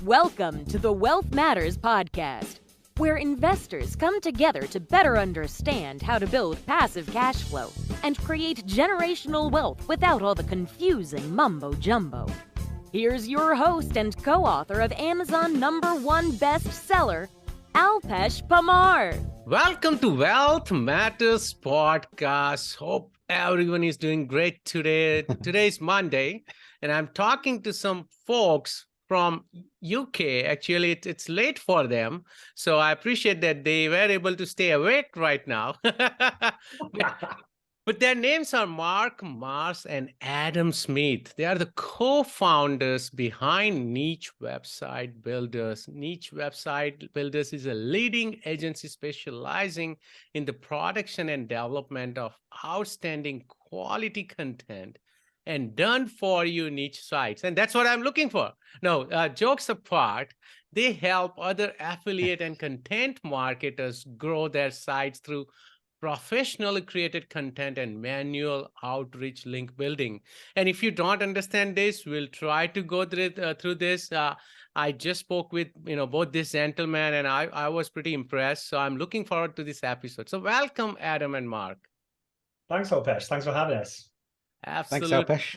Welcome to the Wealth Matters podcast, where investors come together to better understand how to build passive cash flow and create generational wealth without all the confusing mumbo-jumbo. Here's your host and co-author of Amazon #1 bestseller, Alpesh Pamar. Welcome to Wealth Matters podcast. Hope everyone is doing great today. Today's Monday, and I'm talking to some folks from UK. Actually, it's late for them, so I appreciate that they were able to stay awake right now. But their names are Mark Mars and Adam Smith. They are the co-founders behind Niche Website Builders. Niche Website Builders is a leading agency specializing in the production and development of outstanding quality content and done-for-you niche sites. And that's what I'm looking for. No, jokes apart, they help other affiliate and content marketers grow their sites through professionally created content and manual outreach link building. And if you don't understand this, we'll try to go through this. I just spoke with both this gentleman, and I was pretty impressed. So I'm looking forward to this episode. So welcome, Adam and Mark. Thanks, Alpesh. Thanks for having us. Absolutely. Thanks, Alpesh.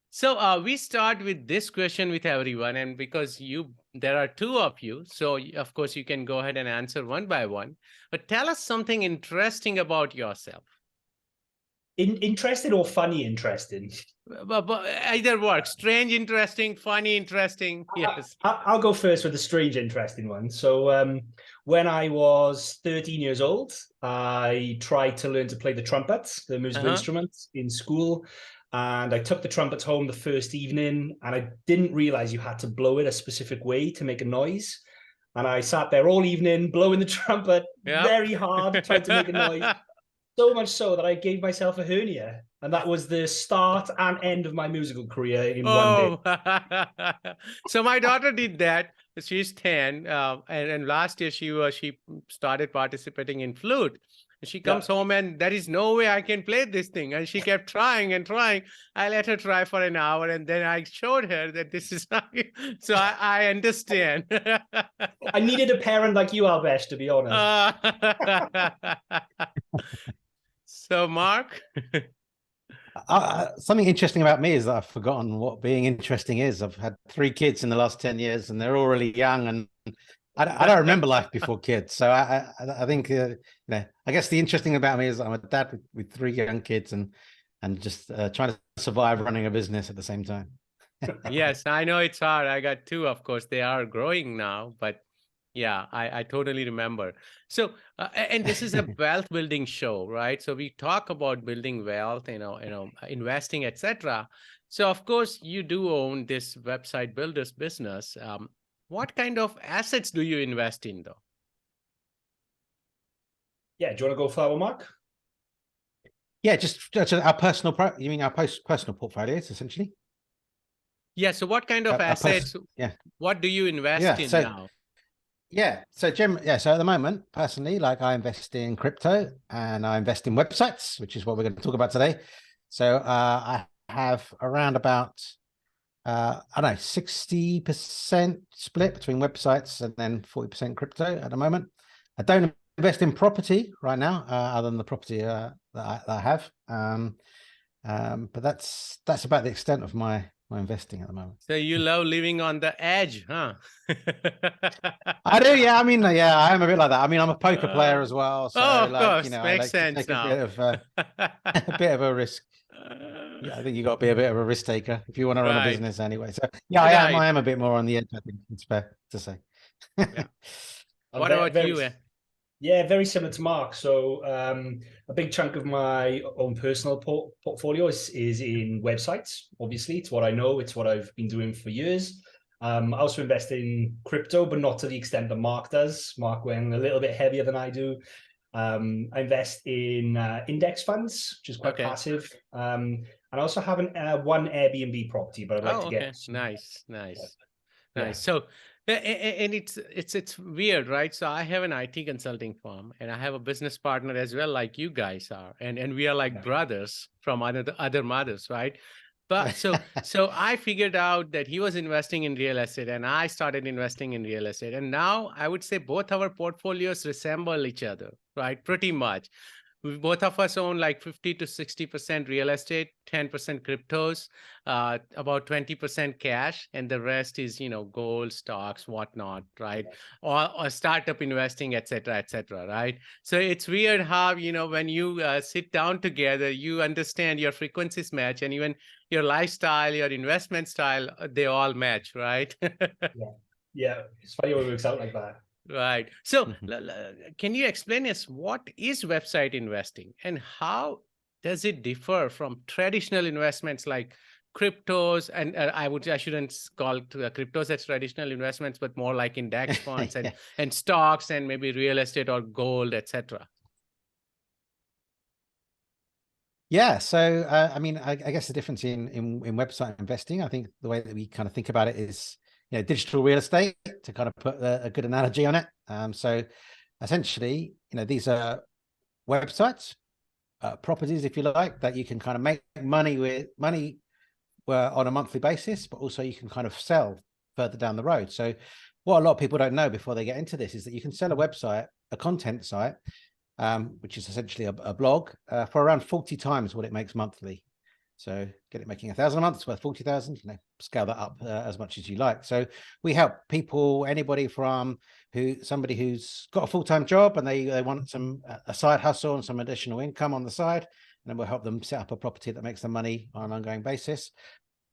So we start with this question with everyone, and because there are two of you, so of course you can go ahead and answer one by one. But tell us something interesting about yourself. Interesting or funny interesting? But either works. Strange, interesting, funny, interesting. Yes. I'll go first with the strange, interesting one. So when I was 13 years old, I tried to learn to play the trumpet, the musical instrument, in school. And I took the trumpet home the first evening, and I didn't realize you had to blow it a specific way to make a noise. And I sat there all evening blowing the trumpet very hard, trying to make a noise. So much so that I gave myself a hernia. And that was the start and end of my musical career in one day. So my daughter did that. She's 10. And last year she started participating in flute. She comes home and there is no way I can play this thing. And she kept trying and trying. I let her try for an hour, and then I showed her that this is not. So I understand. I needed a parent like you, Alpesh, to be honest. So, Mark? Something interesting about me is that I've forgotten what being interesting is. I've had 3 kids in the last 10 years, and they're all really young, and I don't remember life before kids. So I think, I guess the interesting about me is I'm a dad with 3 young kids and just trying to survive running a business at the same time. Yes, I know it's hard. I got 2, of course. They are growing now, but yeah, I totally remember. So, and this is a wealth building show, right? So we talk about building wealth, investing, etc. So of course, you do own this website builders business. What kind of assets do you invest in, though? Yeah, do you want to go for that one, Mark? Yeah, just our personal. You mean our personal portfolios, essentially? Yeah. So, what kind of assets? What do you invest in now? So at the moment, personally, like I invest in crypto and I invest in websites, which is what we're going to talk about today. So I have around about 60% split between websites and then 40% crypto at the moment. I don't invest in property right now, other than the property that I have. But that's about the extent of my investing at the moment. So you love living on the edge, huh? I do, yeah. I mean, I am a bit like that. I mean, I'm a poker player as well. So, of course, I makes like sense to take now. a bit of a risk. Yeah, I think you got to be a bit of a risk taker if you want to run a business anyway. So yeah, I am a bit more on the edge. I think it's fair to say. What about you? Yeah, very similar to Mark. So a big chunk of my own personal portfolio is in websites. Obviously, it's what I know. It's what I've been doing for years. I also invest in crypto, but not to the extent that Mark does. Mark went a little bit heavier than I do. I invest in index funds, which is quite passive. And I also have one Airbnb property, but I'd like to get. Nice. So, and it's weird, right? So I have an IT consulting firm, and I have a business partner as well, like you guys are, and we are like brothers from other mothers, right? But so I figured out that he was investing in real estate and I started investing in real estate. And now I would say both our portfolios resemble each other, right? Pretty much. Both of us own like 50 to 60% real estate, 10% cryptos, about 20% cash, and the rest is, gold, stocks, whatnot, right? Or startup investing, et cetera, right? So it's weird how, when you sit down together, you understand your frequencies match, and even your lifestyle, your investment style, they all match, right? Yeah. It's funny how it works out like that. Right. So can you explain us what is website investing and how does it differ from traditional investments like cryptos? And I shouldn't call cryptos as traditional investments, but more like index funds and stocks and maybe real estate or gold, etc. Yeah, so I mean, I guess the difference in website investing, I think the way that we kind of think about it is, digital real estate, to kind of put a good analogy on it. So essentially, these are websites, properties, if you like, that you can kind of make money on a monthly basis, but also you can kind of sell further down the road. So what a lot of people don't know before they get into this is that you can sell a website, a content site, which is essentially a blog, for around 40 times what it makes monthly. So get it making 1,000 a month, it's worth 40,000, scale that up as much as you like. So we help people, anybody from somebody who's got a full-time job and they want a side hustle and some additional income on the side, and then we'll help them set up a property that makes them money on an ongoing basis.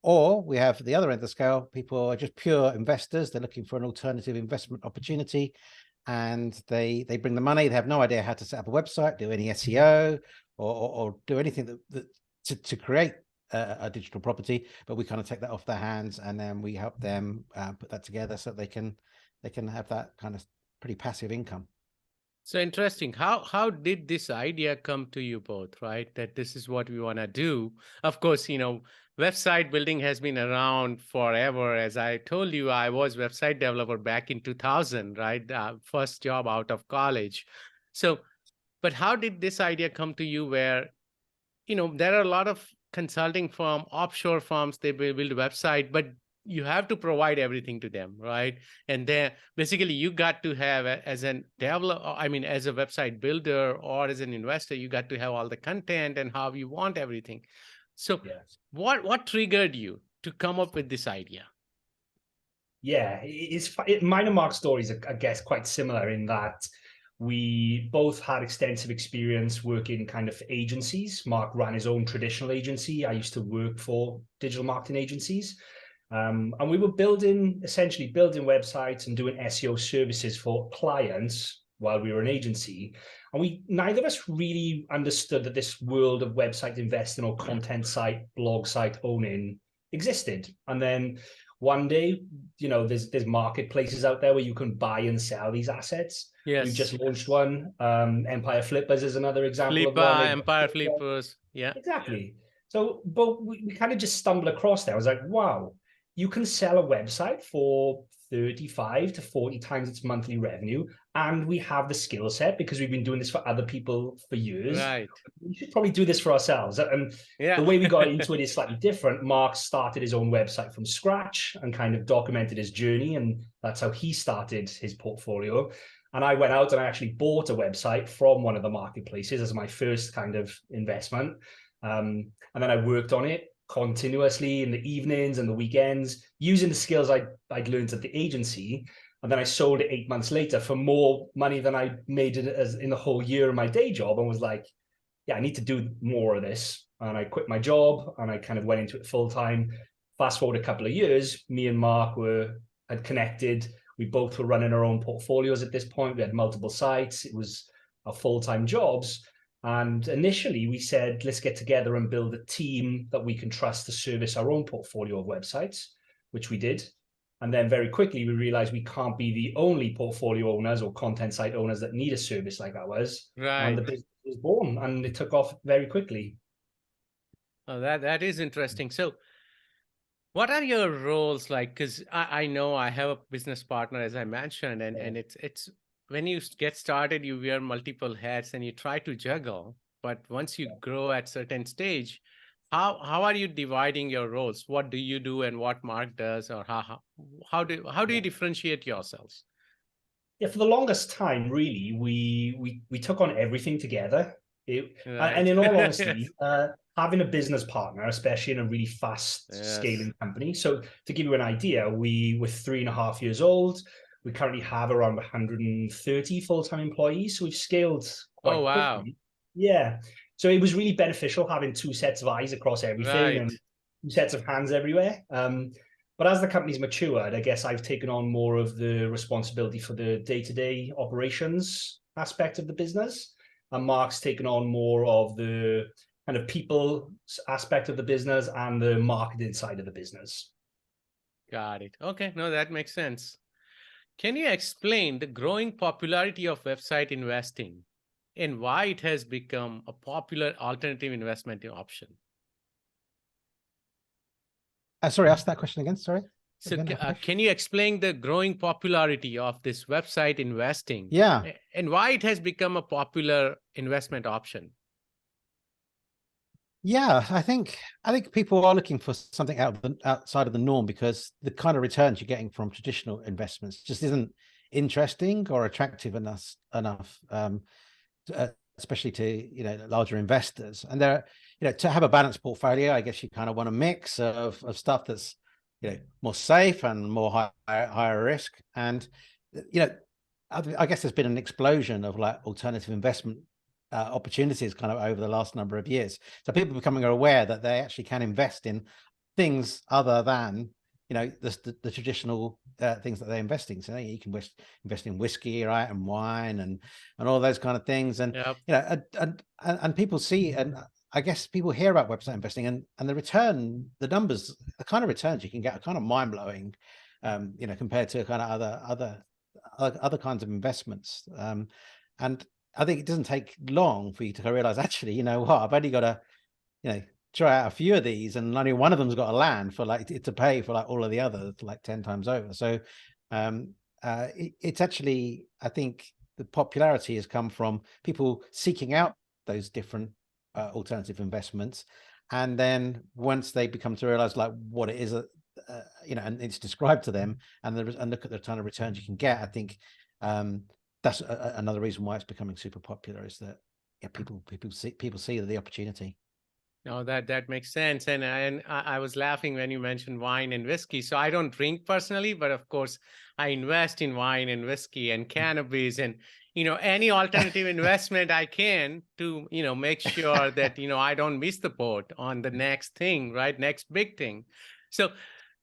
Or we have the other end of the scale, people are just pure investors. They're looking for an alternative investment opportunity, and they bring the money. They have no idea how to set up a website, do any SEO, or do anything to create a digital property, but we kind of take that off their hands, and then we help them put that together so they can have that kind of pretty passive income. So interesting. How did this idea come to you both, right? That this is what we want to do. Of course, website building has been around forever. As I told you, I was website developer back in 2000, right? First job out of college. So, but how did this idea come to you where, there are a lot of consulting firm, offshore firms, they build a website, but you have to provide everything to them, right? And then basically you got to have as a developer, as a website builder or as an investor, you got to have all the content and how you want everything. So what triggered you to come up with this idea? Yeah, mine and Mark's stories are, I guess, quite similar in that we both had extensive experience working kind of agencies. Mark ran his own traditional agency. I used to work for digital marketing agencies. And we were essentially building websites and doing SEO services for clients while we were an agency. And neither of us really understood that this world of website investing or content site, blog site owning existed. And then one day, there's marketplaces out there where you can buy and sell these assets. Yes. We've just launched one. Empire Flippers is another example of one. Empire Flippers. Yeah. Exactly. So, but we kind of just stumbled across there. I was like, wow, you can sell a website for 35 to 40 times its monthly revenue. And we have the skill set because we've been doing this for other people for years. Right. We should probably do this for ourselves. And the way we got into it is slightly different. Mark started his own website from scratch and kind of documented his journey. And that's how he started his portfolio. And I went out and I actually bought a website from one of the marketplaces as my first kind of investment. And then I worked on it continuously in the evenings and the weekends using the skills I'd learned at the agency. And then I sold it 8 months later for more money than I made it as in the whole year of my day job, and was like, yeah, I need to do more of this. And I quit my job and I kind of went into it full time. Fast forward a couple of years, me and Mark had connected. We both were running our own portfolios at this point. We had multiple sites. It was our full-time jobs. And initially we said, let's get together and build a team that we can trust to service our own portfolio of websites, which we did. And then very quickly we realized we can't be the only portfolio owners or content site owners that need a service like ours. Right. And the business was born and it took off very quickly. Oh, that is interesting. So what are your roles like? Because I know I have a business partner, as I mentioned, and it's when you get started, you wear multiple hats and you try to juggle. But once you grow at certain stage, how are you dividing your roles? What do you do and what Mark does, or how do you differentiate yourselves? Yeah, for the longest time, really, we took on everything together. And Right. in all honesty, having a business partner, especially in a really fast Yes. scaling company. So to give you an idea, we were 3.5 years old. We currently have around 130 full-time employees. So we've scaled Oh, quite wow. quickly. Yeah. So it was really beneficial having two sets of eyes across everything Right. and two sets of hands everywhere. But as the company's matured, I guess I've taken on more of the responsibility for the day-to-day operations aspect of the business. And Mark's taken on more of the kind of people aspect of the business and the marketing side of the business. Got it. Okay. No, that makes sense. Can you explain the growing popularity of website investing and why it has become a popular alternative investment option? Sorry, ask that question again. Sorry. So, Again, Akash? can you explain the growing popularity of this website investing Yeah. and why it has become a popular investment option? Yeah, I think people are looking for something outside of the norm, because the kind of returns you're getting from traditional investments just isn't interesting or attractive enough, especially to larger investors. And to have a balanced portfolio, I guess you kind of want a mix of stuff that's more safe and more higher risk. And I guess there's been an explosion of like alternative investment opportunities kind of over the last number of years. So people becoming aware that they actually can invest in things other than the traditional things that they're investing. So you can invest in whiskey, right, and wine and all those kind of things. And Yep. And people see, and I guess people hear about website investing, and the numbers, the kind of returns you can get are kind of mind blowing, compared to kind of other kinds of investments. And I think it doesn't take long for you to realize, actually, you know what, I've only got to, try out a few of these, and only one of them's got to land for like to pay for like all of the others like 10 times over. So it's actually, I think the popularity has come from people seeking out those different alternative investments. And then once they become to realize like what it is, and it's described to them, and look at the ton of returns you can get, I think that's another reason why it's becoming super popular, is that people see the opportunity. No, that makes sense. And I was laughing when you mentioned wine and whiskey. So I don't drink personally, but of course I invest in wine and whiskey and cannabis and any alternative investment I can to make sure that I don't miss the boat on the next thing, right? Next big thing. So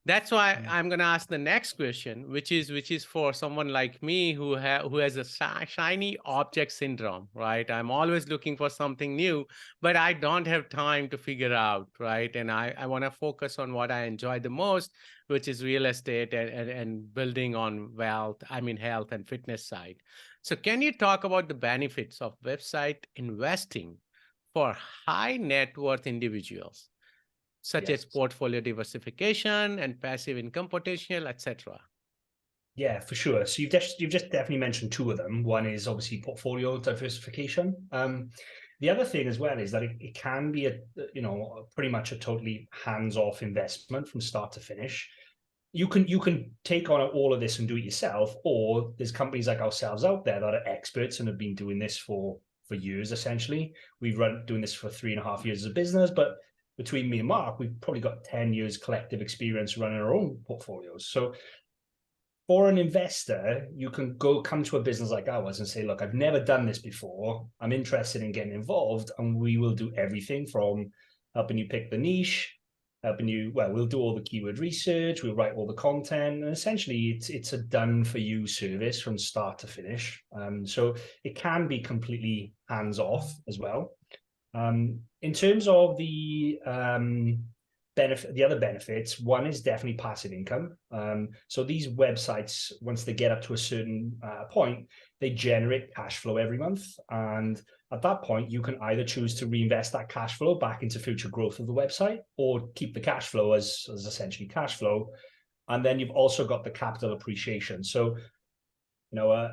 that's why I'm going to ask the next question, which is for someone like me who has a shiny object syndrome, right? I'm always looking for something new, but I don't have time to figure out, right? And I want to focus on what I enjoy the most, which is real estate and building on wealth, health and fitness side. So can you talk about the benefits of website investing for high net worth individuals, such as portfolio diversification and passive income potential, etc.? Yeah, for sure. So you've just definitely mentioned two of them. One is obviously portfolio diversification. The other thing as well is that it can be pretty much a totally hands-off investment from start to finish. You can take on all of this and do it yourself, or there's companies like ourselves out there that are experts and have been doing this for years. Essentially, we've doing this for 3.5 years as a business, but between me and Mark, we've probably got 10 years collective experience running our own portfolios. So for an investor, you can come to a business like ours and say, look, I've never done this before. I'm interested in getting involved, and we will do everything from helping you pick the niche, we'll do all the keyword research, we'll write all the content, and essentially it's a done for you service from start to finish. So it can be completely hands off as well. In terms of the other benefits, one is definitely passive income. So these websites, once they get up to a certain point, they generate cash flow every month. And at that point, you can either choose to reinvest that cash flow back into future growth of the website, or keep the cash flow as essentially cash flow. And then you've also got the capital appreciation. So, a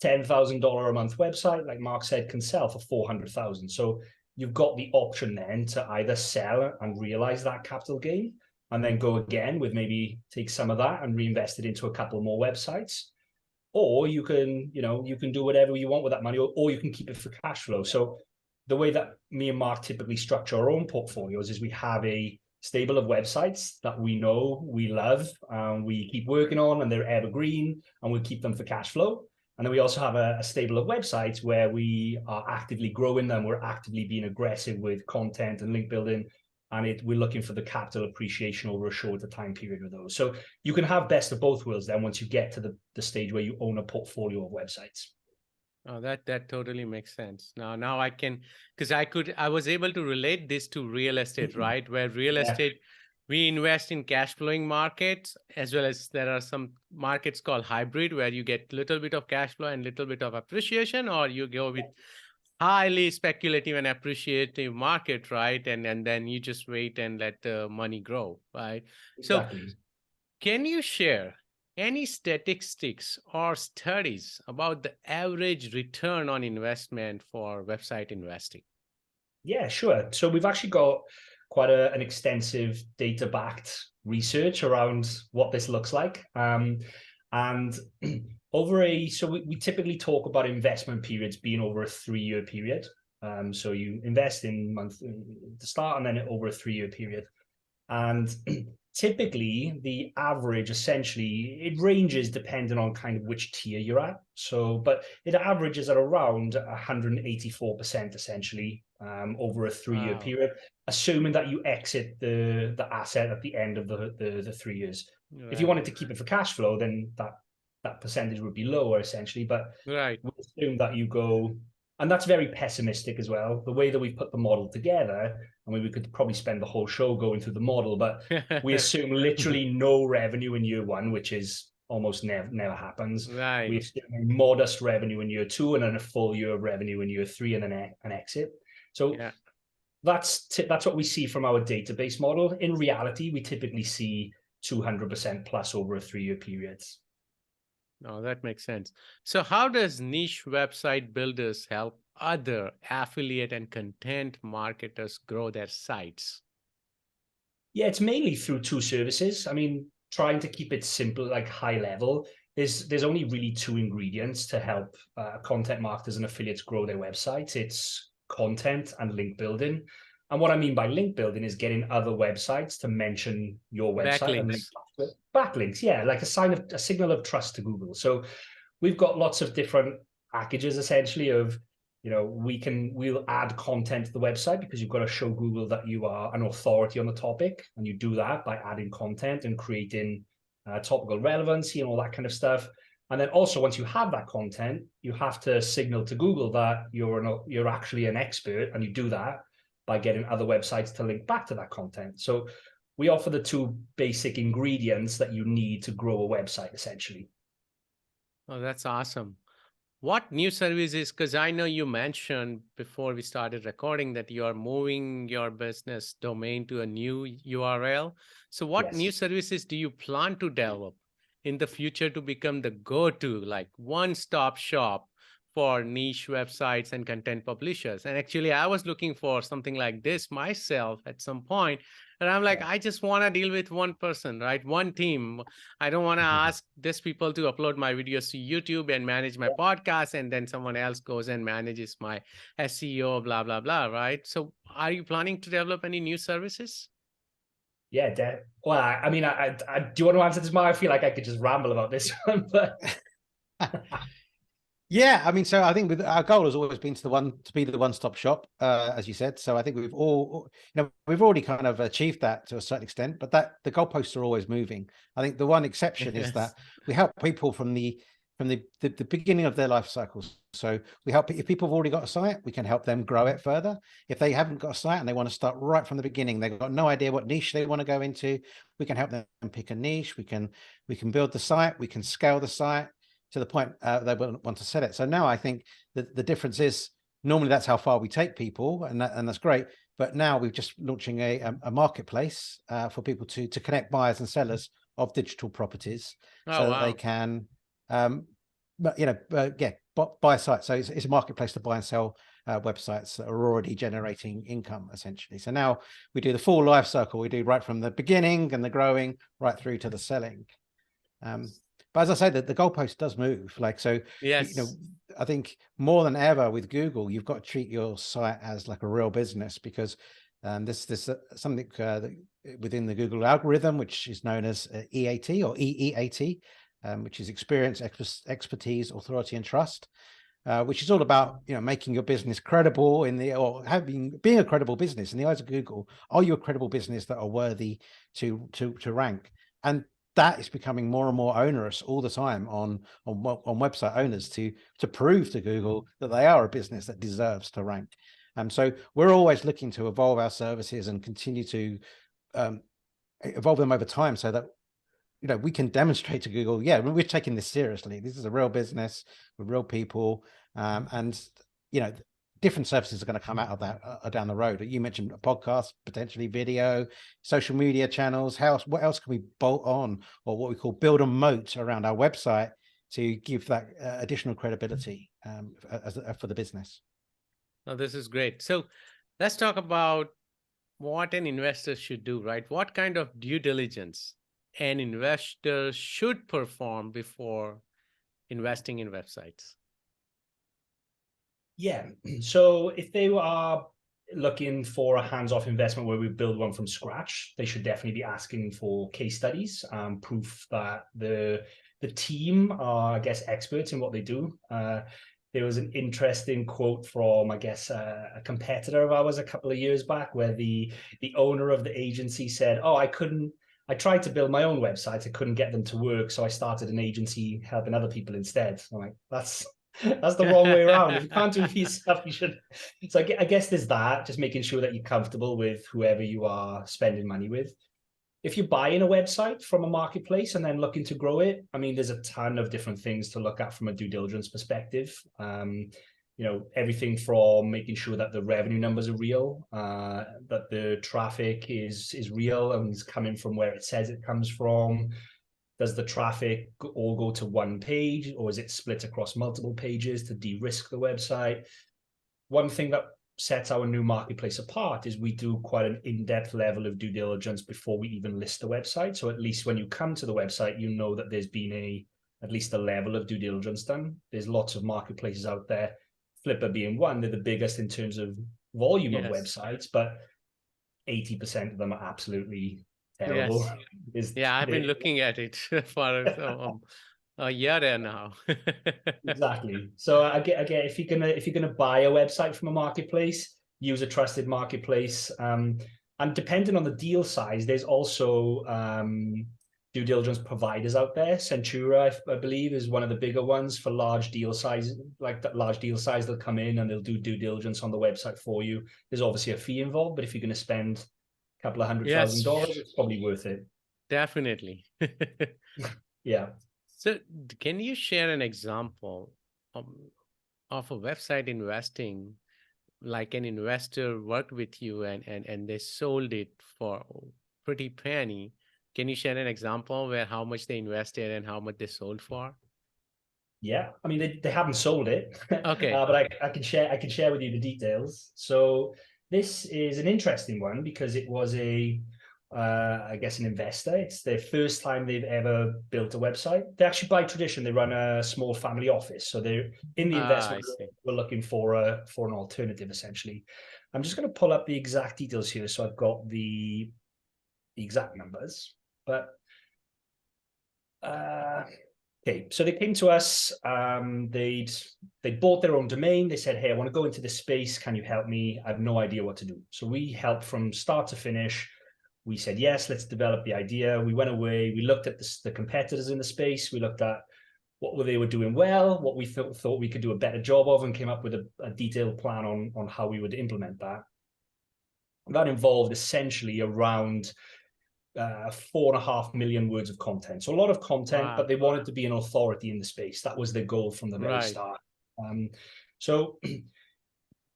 $10,000 a month website, like Mark said, can sell for $400,000. So you've got the option then to either sell and realize that capital gain and then go again with maybe take some of that and reinvest it into a couple more websites. Or you can, you can do whatever you want with that money, or you can keep it for cash flow. So the way that me and Mark typically structure our own portfolios is we have a stable of websites that we know, we love, we keep working on, and they're evergreen, and we'll keep them for cash flow. And then we also have a stable of websites where we are actively growing them. We're actively being aggressive with content and link building, and we're looking for the capital appreciation over a shorter time period with those. So you can have best of both worlds then once you get to the stage where you own a portfolio of websites. Oh, that totally makes sense. Now I can, because I was able to relate this to real estate, right? Where real estate, we invest in cash flowing markets, as well as there are some markets called hybrid, where you get a little bit of cash flow and little bit of appreciation, or you go with highly speculative and appreciative market, right? And then you just wait and let the money grow, right? Exactly. So can you share any statistics or studies about the average return on investment for website investing? Yeah, sure. So we've actually got quite an extensive data-backed research around what this looks like. And so we typically talk about investment periods being over a 3-year period. So you invest in the start and then over a 3-year period. And typically the average, essentially, it ranges depending on kind of which tier you're at. So, but it averages at around 184% essentially over a 3-year period, assuming that you exit the asset at the end of the 3 years. Right. If you wanted to keep it for cash flow, then that percentage would be lower essentially. But we assume that you go, and that's very pessimistic as well. The way that we put the model together, I mean, we could probably spend the whole show going through the model, but we assume literally no revenue in year 1, which is almost never happens. Right. We assume modest revenue in year 2, and then a full year of revenue in year 3, and then an exit. So that's what we see from our database model. In reality, we typically see 200% plus over a 3-year period. No, that makes sense. So how does niche website builders help other affiliate and content marketers grow their sites? Yeah, it's mainly through 2 services. I mean, trying to keep it simple, like high level, there's only really 2 ingredients to help content marketers and affiliates grow their websites. It's content and link building. And what I mean by link building is getting other websites to mention your website. Backlinks. And backlinks, yeah, like a signal of trust to Google. So we've got lots of different packages essentially of, we'll add content to the website because you've got to show Google that you are an authority on the topic. And you do that by adding content and creating topical relevancy and all that kind of stuff. And then also, once you have that content, you have to signal to Google that you're actually an expert, and you do that by getting other websites to link back to that content. So we offer the 2 basic ingredients that you need to grow a website, essentially. Oh, that's awesome. What new services, because I know you mentioned before we started recording that you are moving your business domain to a new URL. So what new services do you plan to develop in the future to become the go-to, like one-stop shop for niche websites and content publishers? And actually, I was looking for something like this myself at some point. And I'm like, I just want to deal with one person, right? One team. I don't want to ask these people to upload my videos to YouTube and manage my podcast, and then someone else goes and manages my SEO, blah, blah, blah, right? So are you planning to develop any new services? Yeah, well, I mean, I do you want to answer this, Mark? I feel like I could just ramble about this one, but... Yeah, I mean, so I think our goal has always been to be the one-stop shop, as you said. So I think we've already kind of achieved that to a certain extent, but the goalposts are always moving. I think the one exception is that we help people from the beginning of their life cycles. So we help, if people have already got a site, we can help them grow it further. If they haven't got a site and they want to start right from the beginning, they've got no idea what niche they want to go into, we can help them pick a niche. We can build the site, we can scale the site to the point they want to sell it. So now I think that the difference is, normally that's how far we take people, and that's great. But now we're just launching a marketplace for people to connect buyers and sellers of digital properties, that they can, buy a site. So it's a marketplace to buy and sell websites that are already generating income, essentially. So now we do the full life cycle. We do right from the beginning and the growing right through to the selling. But as I say, that the goalpost does move. Like, so, Yes. you know, I think more than ever with Google, you've got to treat your site as like a real business, because this something that within the Google algorithm, which is known as EAT or EEAT, which is experience, expertise, authority, and trust. Which is all about, you know, making your business credible being a credible business in the eyes of Google. Are you a credible business that are worthy to rank? And that is becoming more and more onerous all the time on website owners to prove to Google that they are a business that deserves to rank. So we're always looking to evolve our services and continue to evolve them over time, so that, you know, we can demonstrate to Google, yeah, we're taking this seriously. This is a real business with real people, and, you know, different services are going to come out of that down the road. You mentioned a podcast, potentially video, social media channels. What else can we bolt on, or what we call build a moat around our website to give that additional credibility for the business? Oh, this is great. So let's talk about what an investor should do, right? What kind of due diligence an investor should perform before investing in websites? Yeah. So if they are looking for a hands-off investment where we build one from scratch, they should definitely be asking for case studies, proof that the team are, I guess, experts in what they do. There was an interesting quote from, I guess, a competitor of ours a couple of years back, where the owner of the agency said, "Oh, I tried to build my own website. I couldn't get them to work, so I started an agency helping other people instead." I'm like, that's the wrong way around. If you can't do it for yourself, you should. So I guess there's that, just making sure that you're comfortable with whoever you are spending money with. If you're buying a website from a marketplace and then looking to grow it, I mean, there's a ton of different things to look at from a due diligence perspective. You know, everything from making sure that the revenue numbers are real, that the traffic is real and is coming from where it says it comes from. Does the traffic all go to one page, or is it split across multiple pages to de-risk the website? One thing that sets our new marketplace apart is we do quite an in-depth level of due diligence before we even list the website. So at least when you come to the website, you know that there's been at least a level of due diligence done. There's lots of marketplaces out there, Flipper being one. They're the biggest in terms of volume of websites, but 80% of them are absolutely terrible. Yes. I've been looking at it for a year there now. Exactly. So again, if you're gonna buy a website from a marketplace, use a trusted marketplace. And depending on the deal size, there's also due diligence providers out there. Centura, I believe, is one of the bigger ones for large deal size. Like that large deal size, they'll come in and they'll do due diligence on the website for you. There's obviously a fee involved, but if you're going to spend a couple of $100,000, it's probably worth it. Definitely. Yeah. So can you share an example of a website investing, like an investor worked with you and they sold it for pretty penny? Can you share an example where how much they invested and how much they sold for? Yeah, I mean they haven't sold it, okay, but I can share with you the details. So this is an interesting one because it was I guess an investor. It's their first time they've ever built a website. They actually, by tradition, they run a small family office. So they're in the investment. We're looking for an alternative, essentially. I'm just going to pull up the exact details here, so I've got the exact numbers. But okay, so they came to us. They bought their own domain. They said, "Hey, I want to go into this space. Can you help me? I have no idea what to do." So we helped from start to finish. We said, yes, let's develop the idea. We went away. We looked at the competitors in the space. We looked at what they were doing well, what we thought we could do a better job of, and came up with a detailed plan on how we would implement that. And that involved essentially around 4.5 million words of content. So a lot of content, but they wanted to be an authority in the space. That was their goal from the very start. So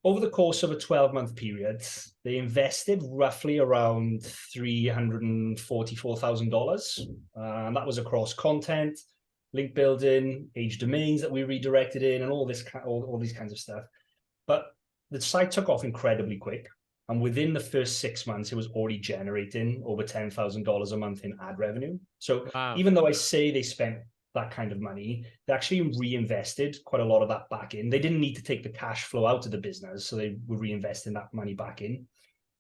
over the course of a 12-month period, they invested roughly around $344,000. And that was across content, link building, age domains that we redirected in, and all these kinds of stuff. But the site took off incredibly quick. And within the first 6 months, it was already generating over $10,000 a month in ad revenue. So Wow. even though I say they spent that kind of money, they actually reinvested quite a lot of that back in. They didn't need to take the cash flow out of the business, so they were reinvesting that money back in.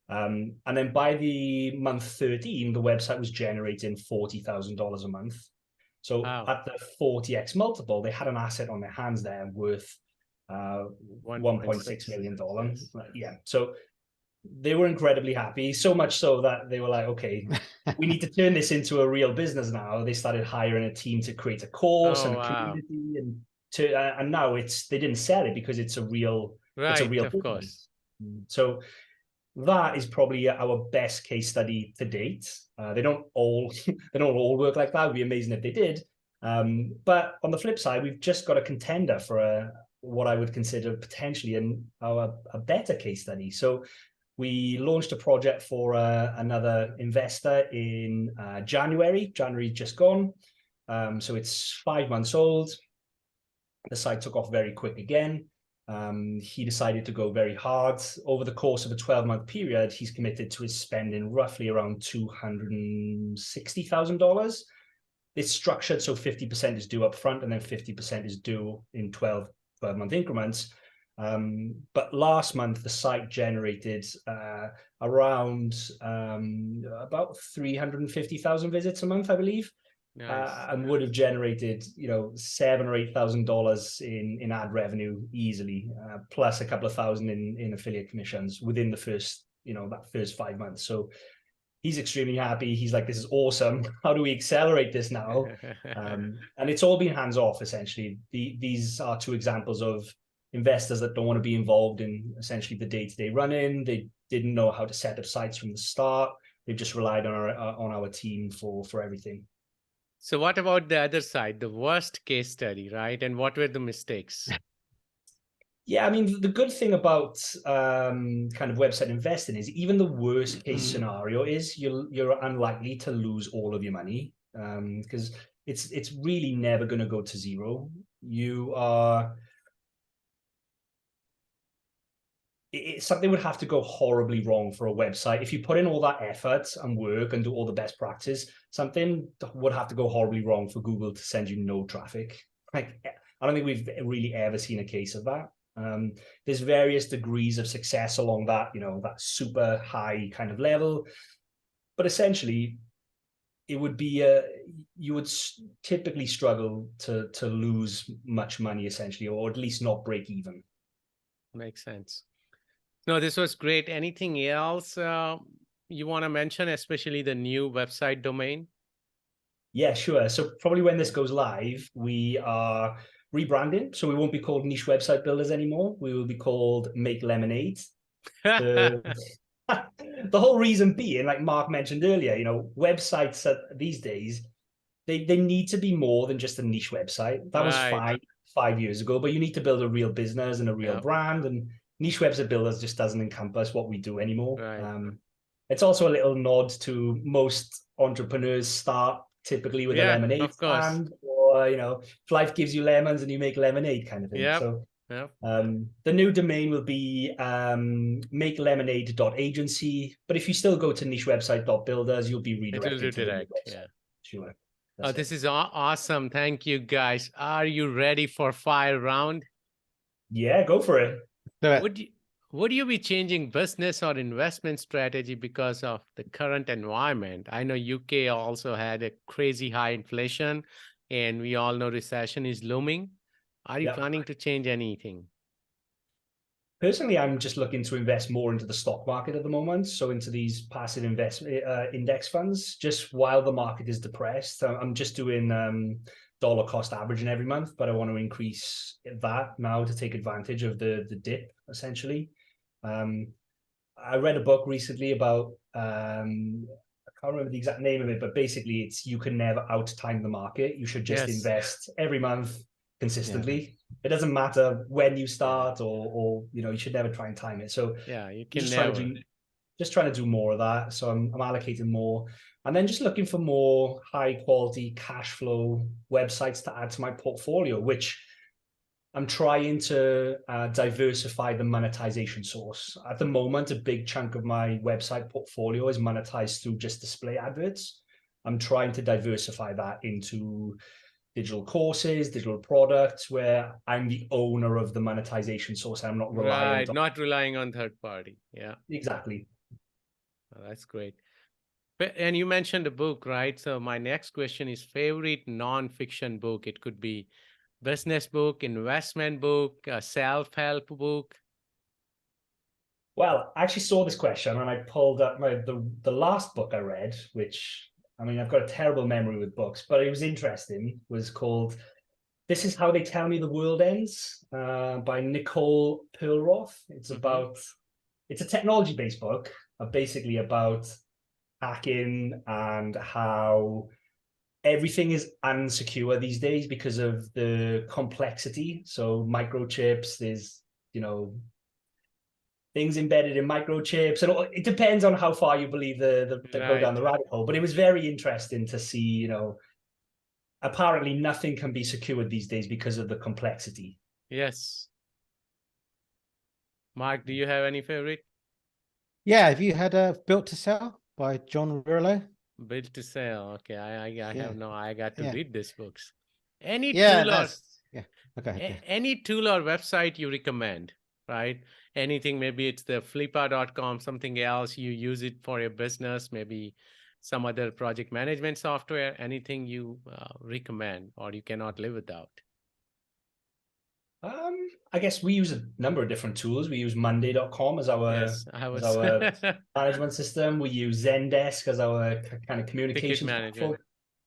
And then by the month 13, the website was generating $40,000 a month. So Wow. at the 40x multiple, they had an asset on their hands there worth $1.6 million. Yeah. So they were incredibly happy, so much so that they were like, okay, we need to turn this into a real business now. They started hiring a team to create a course and a community, and now they didn't sell it because it's a real Of business. course. So that is probably our best case study to date. They don't all work like that. It'd be amazing if they did. But on the flip side, we've just got a contender for what I would consider potentially a better case study. So we launched a project for another investor in January. January just gone. So it's 5 months old. The site took off very quick again. He decided to go very hard. Over the course of a 12-month period, he's committed to his spending roughly around $260,000. It's structured so 50% is due up front and then 50% is due in 12-month increments. But last month, the site generated around about 350,000 visits a month, I believe. Nice. And would have generated, $7,000 or $8,000 in ad revenue easily, plus a couple of thousand in affiliate commissions within the first, that first 5 months. So he's extremely happy. He's like, this is awesome. How do we accelerate this now? And it's all been hands off, essentially. These are two examples of investors that don't want to be involved in essentially the day-to-day running. They didn't know how to set up sites from the start. They've just relied on our team for everything. So what about the other side, the worst case study, right? And what were the mistakes? Yeah, I mean, the good thing about kind of website investing is even the worst case scenario is you're unlikely to lose all of your money, because it's really never going to go to zero. Something would have to go horribly wrong for a website. If you put in all that effort and work and do all the best practice, something would have to go horribly wrong for Google to send you no traffic. Like, I don't think we've really ever seen a case of that. There's various degrees of success along that, that super high kind of level. But essentially, it would be you would typically struggle to lose much money, essentially, or at least not break even. Makes sense. No, this was great. Anything else you want to mention, especially the new website domain? Yeah, sure. So probably when this goes live, we are rebranding. So we won't be called Niche Website Builders anymore. We will be called Make Lemonade. The whole reason being, like Mark mentioned earlier, websites these days, they need to be more than just a niche website. That was fine 5 years ago, but you need to build a real business and a real brand, and Niche Website Builders just doesn't encompass what we do anymore. Right. It's also a little nod to most entrepreneurs start typically with a lemonade stand, or if life gives you lemons and you make lemonade kind of thing. So the new domain will be makelemonade.agency, but if you still go to nichewebsite.builders, you'll be redirected to the website. Sure. This is awesome. Thank you, guys. Are you ready for fire round? Yeah, go for it. Would you be changing business or investment strategy because of the current environment? I know UK also had a crazy high inflation, and we all know recession is looming. Are you planning to change anything? Personally, I'm just looking to invest more into the stock market at the moment, so into these passive investment index funds. Just while the market is depressed, I'm just doing dollar cost averaging every month, but I want to increase that now to take advantage of the dip, essentially. I read a book recently about, I can't remember the exact name of it, but basically it's you can never out-time the market. You should just invest every month consistently. It doesn't matter when you start or you should never try and time it. So you can just trying to do more of that. So I'm allocating more, and then just looking for more high quality cash flow websites to add to my portfolio, which I'm trying to diversify the monetization source. At the moment, a big chunk of my website portfolio is monetized through just display adverts. I'm trying to diversify that into digital courses, digital products, where I'm the owner of the monetization source. And I'm not reliant on... Not relying on third party. Yeah. Exactly. Oh, that's great. And you mentioned a book, right? So my next question is favorite non-fiction book. It could be business book, investment book, a self-help book. Well, I actually saw this question and I pulled up the last book I read, which, I mean, I've got a terrible memory with books, but it was interesting, was called This Is How They Tell Me the World Ends by Nicole Perlroth. It's about, it's a technology-based book, basically about hacking and how everything is unsecure these days because of the complexity. So microchips, there's, you know, things embedded in microchips, and it depends on how far you believe the go down the rabbit hole. But it was very interesting to see, you know, apparently nothing can be secured these days because of the complexity. Yes. Mark, do you have any favorite? Yeah, have you had Built to Sell by John Rirlo? Built to Sell. Okay, I have no. I got to read these books. Any any tool or website you recommend, right? Anything, maybe it's the flipper.com, something else, you use it for your business, maybe some other project management software, anything you recommend or you cannot live without? I guess we use a number of different tools. We use Monday.com as our management system. We use Zendesk as our kind of communications platform.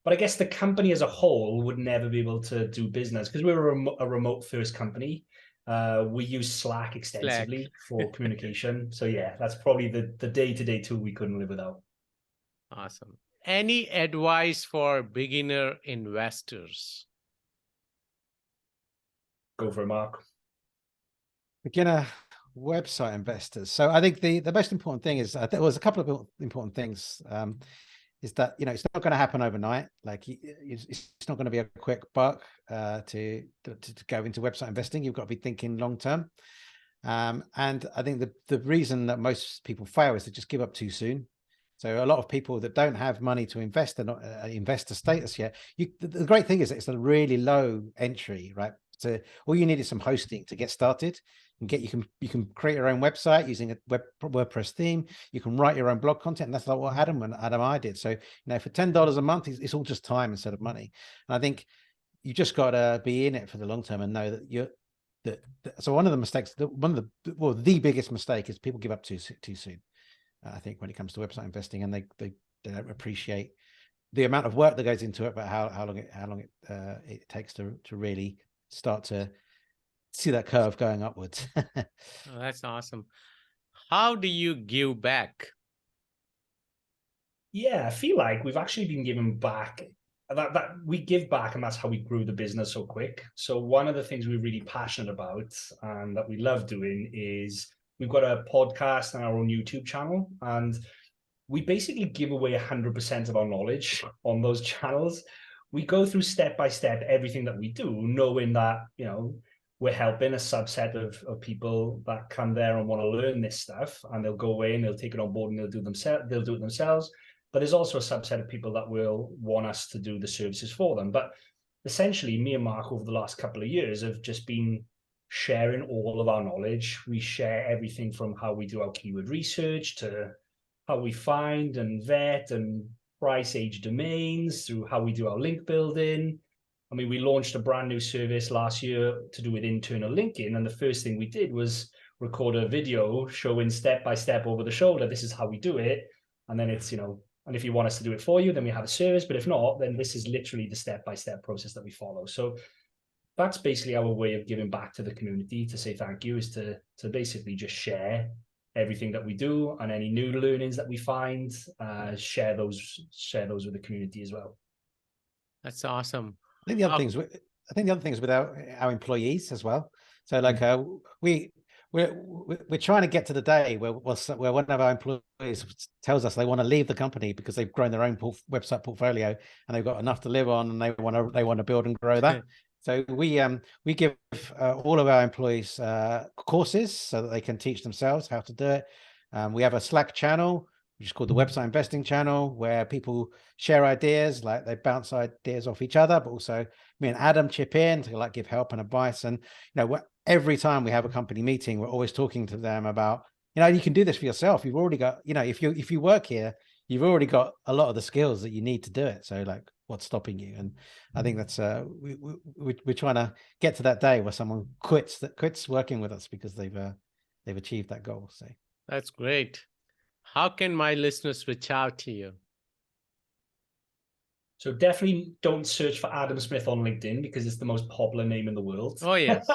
But I guess the company as a whole would never be able to do business because we're a remote first company. We use Slack extensively for communication. So yeah, that's probably the day-to-day tool we couldn't live without. Awesome. Any advice for beginner investors? Go for it, Mark. Beginner website investors. So I think the most important thing is, there was a couple of important things, is that, you know, it's not going to happen overnight. Like it's not going to be a quick buck to go into website investing. You've got to be thinking long term. And I think the reason that most people fail is to just give up too soon. So a lot of people that don't have money to invest, they're not investor status yet. The great thing is it's a really low entry, right? So all you need is some hosting to get started and you can create your own website using a WordPress theme. You can write your own blog content. And that's like what Adam and I did. So, you know, for $10 a month, it's all just time instead of money. And I think you just got to be in it for the long term and know that so one of the mistakes, the biggest mistake is people give up too soon. I think when it comes to website investing, and they don't appreciate the amount of work that goes into it, but how long it takes to really start to see that curve going upwards. Oh, that's awesome. How do you give back? Yeah, I feel like we've actually been giving back. That we give back, and that's how we grew the business so quick. So one of the things we're really passionate about and that we love doing is we've got a podcast and our own YouTube channel, and we basically give away 100% of our knowledge on those channels. We go through step by step everything that we do, knowing that, you know, we're helping a subset of people that come there and want to learn this stuff, and they'll go away and they'll take it on board and they'll do it themselves. But there's also a subset of people that will want us to do the services for them. But essentially, me and Mark over the last couple of years have just been sharing all of our knowledge. We share everything from how we do our keyword research to how we find and vet and price age domains, through how we do our link building. I mean, we launched a brand new service last year to do with internal linking. And the first thing we did was record a video showing step by step over the shoulder, this is how we do it. And then it's, you know, and if you want us to do it for you, then we have a service. But if not, then this is literally the step-by-step process that we follow. So that's basically our way of giving back to the community, to say thank you, is to basically just share everything that we do, and any new learnings that we find, share those with the community as well. That's awesome. I think the other thing is with our employees as well. So like we're trying to get to the day where one of our employees tells us they want to leave the company because they've grown their own website portfolio and they've got enough to live on, and they want to build and grow that. So we give all of our employees courses so that they can teach themselves how to do it. We have a Slack channel, which is called the Website Investing Channel, where people share ideas, like they bounce ideas off each other, but also me and Adam chip in to like give help and advice. And every time we have a company meeting, we're always talking to them about, you can do this for yourself. You've already got, if you work here, you've already got a lot of the skills that you need to do it. So like, what's stopping you? And I think that's we're trying to get to that day where someone quits working with us because they've achieved that goal. So that's great. How can my listeners reach out to you? So definitely don't search for Adam Smith on LinkedIn because it's the most popular name in the world. Oh, yes.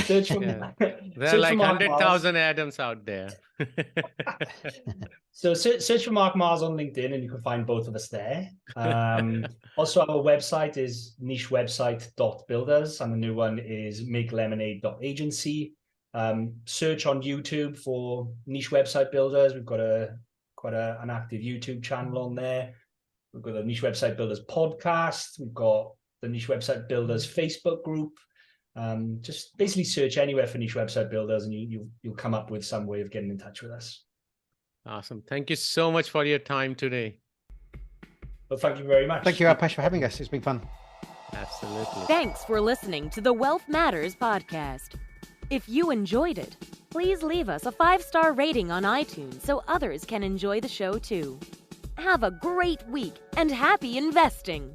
Search for, there are like 100,000 Adams out there. So search for Mark Mars on LinkedIn and you can find both of us there. Also, our website is nichewebsite.builders and the new one is makelemonade.agency. Search on YouTube for Niche Website Builders. We've got quite an active YouTube channel on there. We've got the Niche Website Builders podcast. We've got the Niche Website Builders Facebook group. Just basically search anywhere for Niche Website Builders and you'll come up with some way of getting in touch with us. Awesome. Thank you so much for your time today. Well, thank you very much. Thank you, Apesh, for having us. It's been fun. Absolutely. Thanks for listening to the Wealth Matters podcast. If you enjoyed it, please leave us a 5-star rating on iTunes so others can enjoy the show too. Have a great week and happy investing!